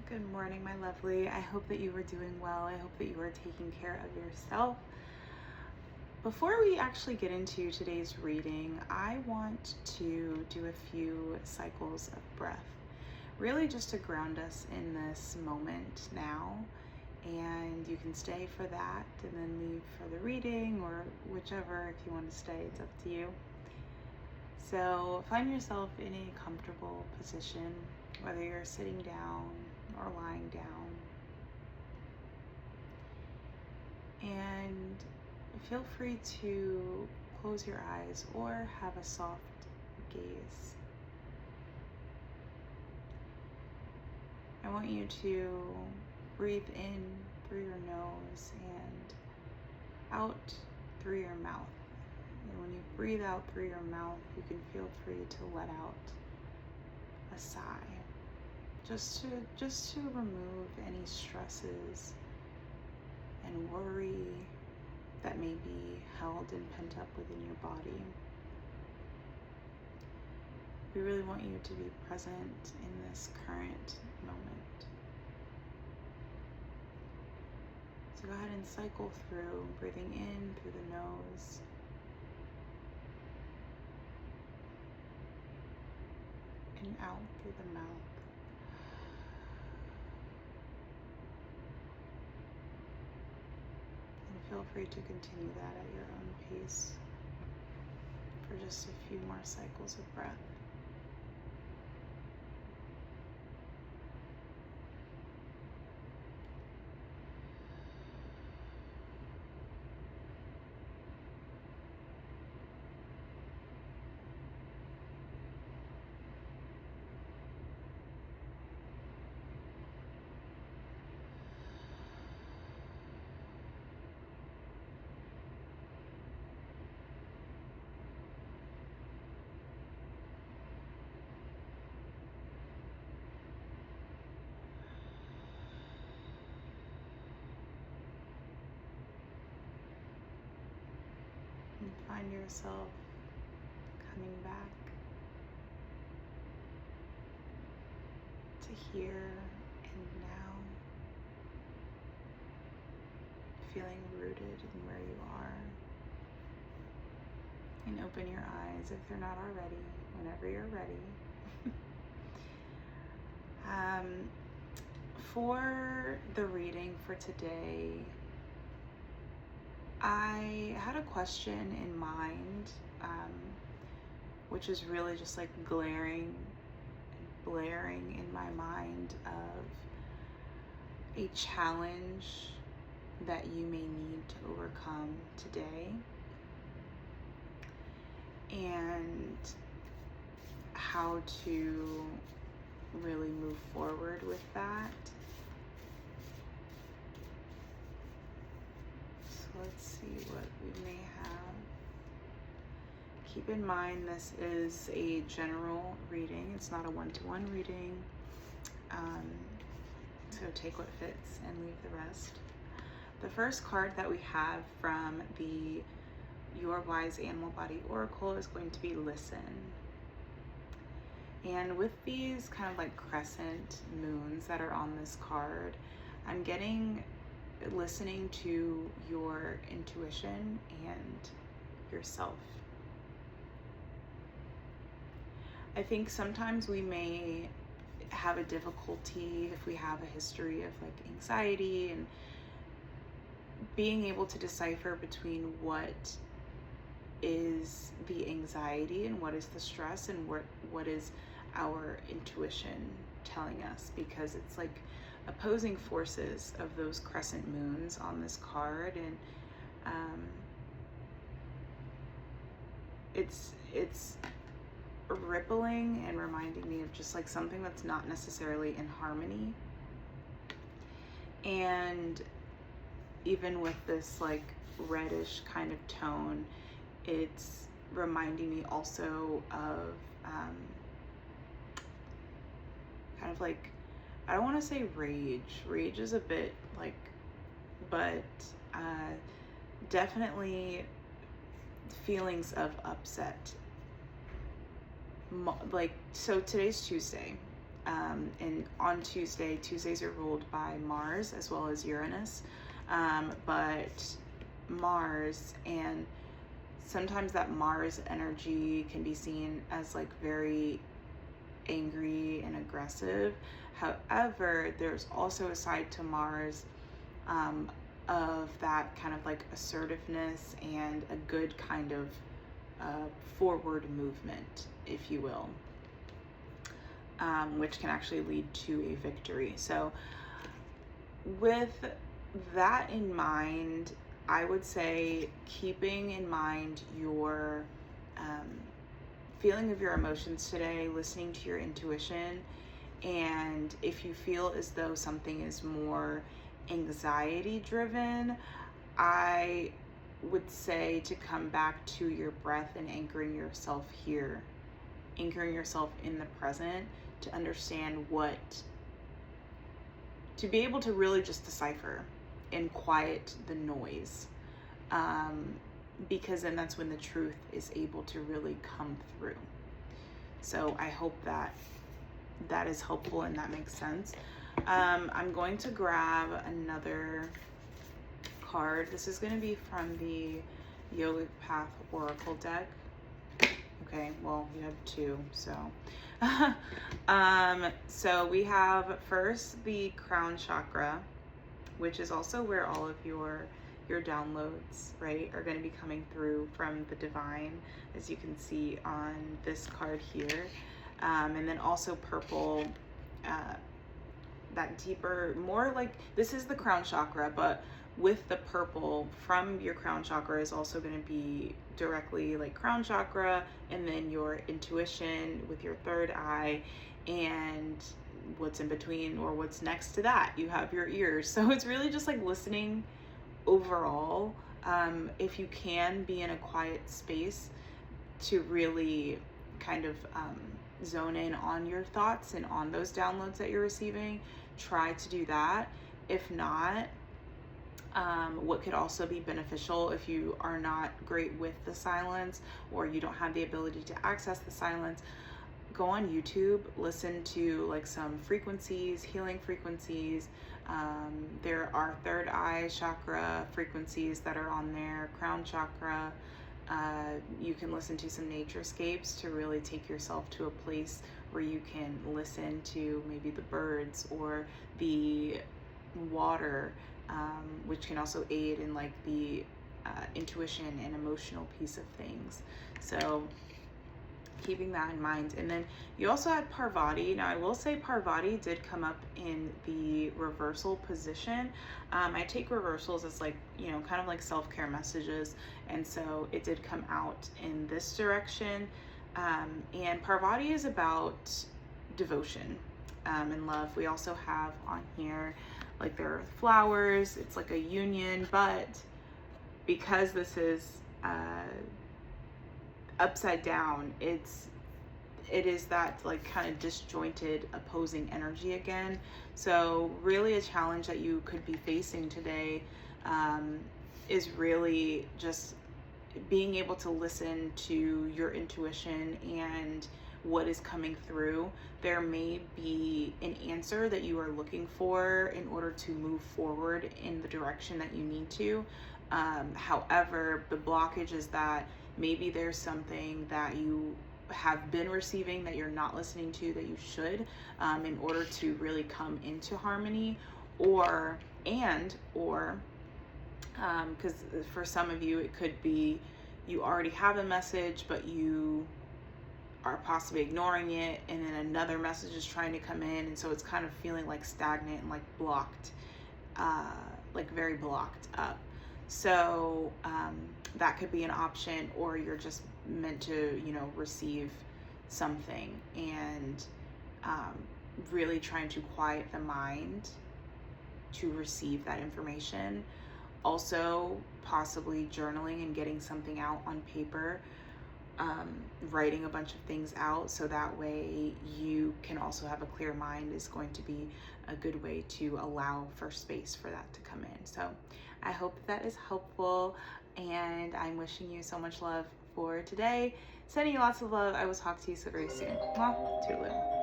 Good morning, my lovely. I hope that you are doing well. I hope that you are taking care of yourself. Before we actually get into today's reading, I want to do a few cycles of breath, really just to ground us in this moment now. And you can stay for that and then leave for the reading or whichever. If you want to stay, it's up to you. So find yourself in a comfortable position, whether you're sitting down or lying down. And feel free to close your eyes or have a soft gaze. I want you to breathe in through your nose and out through your mouth. And when you breathe out through your mouth, you can feel free to let out a sigh, just to remove any stresses and worry that may be held and pent up within your body. We really want you to be present in this current moment. So go ahead and cycle through, breathing in through the nose, and out through the mouth. And feel free to continue that at your own pace for just a few more cycles of breath. And find yourself coming back to here and now, feeling rooted in where you are. And open your eyes if they're not already, whenever you're ready. For the reading for today, I had a question in mind, which is really just like glaring and blaring in my mind of a challenge that you may need to overcome today, and how to really move forward with that. So let's see what we may have. Keep in mind this is a general reading. It's not a one-to-one reading. So take what fits and leave the rest. The first card that we have from the Your Wise Animal Body Oracle is going to be Listen. And with these kind of like crescent moons that are on this card, I'm getting listening to your intuition and yourself. I think sometimes we may have a difficulty if we have a history of like anxiety and being able to decipher between what is the anxiety and what is the stress and what is our intuition telling us, because it's like opposing forces of those crescent moons on this card. And it's rippling and reminding me of just like something that's not necessarily in harmony. And even with this like reddish kind of tone, it's reminding me also of kind of like, I don't want to say rage. Rage is a bit like, but definitely feelings of upset. Like, so today's Tuesday. And on Tuesdays are ruled by Mars as well as Uranus, but Mars, and sometimes that Mars energy can be seen as like very angry and aggressive. However, there's also a side to Mars of that kind of like assertiveness and a good kind of forward movement, if you will, which can actually lead to a victory. So with that in mind, I would say keeping in mind your feeling of your emotions today, listening to your intuition, and if you feel as though something is more anxiety driven, I would say to come back to your breath and anchoring yourself here, anchoring yourself in the present, to understand to be able to really just decipher and quiet the noise, because then that's when the truth is able to really come through. So I hope that is helpful and that makes sense. I'm going to grab another card. This is going to be from the Yogic Path Oracle deck. Okay, well, you have two, so. So we have first the crown chakra, which is also where all of your downloads, right, are going to be coming through from the divine, as you can see on this card here. And then also purple, that deeper, more like, this is the crown chakra, but with the purple from your crown chakra is also going to be directly like crown chakra, and then your intuition with your third eye, and what's in between or what's next to that, you have your ears. So it's really just like listening overall. If you can be in a quiet space to really kind of zone in on your thoughts and on those downloads that you're receiving, try to do that. If not, what could also be beneficial if you are not great with the silence, or you don't have the ability to access the silence, go on YouTube, listen to like some frequencies, healing frequencies. There are third eye chakra frequencies that are on there, crown chakra. You can listen to some naturescapes to really take yourself to a place where you can listen to maybe the birds or the water, which can also aid in like the intuition and emotional piece of things. So keeping that in mind. And then you also had Parvati. Now I will say Parvati did come up in the reversal position. I take reversals as like, you know, kind of like self-care messages, and so it did come out in this direction. And Parvati is about devotion and love. We also have on here like there are flowers, it's like a union, but because this is upside down, it is that like kind of disjointed opposing energy again. So really a challenge that you could be facing today is really just being able to listen to your intuition and what is coming through. There may be an answer that you are looking for in order to move forward in the direction that you need to. However, the blockage is that maybe there's something that you have been receiving that you're not listening to that you should, in order to really come into harmony, or because for some of you it could be you already have a message but you are possibly ignoring it, and then another message is trying to come in, and so it's kind of feeling like stagnant and like blocked, like very blocked up. So that could be an option, or you're just meant to, you know, receive something, and really trying to quiet the mind to receive that information. Also possibly journaling and getting something out on paper, writing a bunch of things out so that way you can also have a clear mind is going to be a good way to allow for space for that to come in. So I hope that is helpful, and I'm wishing you so much love for today. Sending you lots of love. I will talk to you so very soon. Mwah. Toodaloo.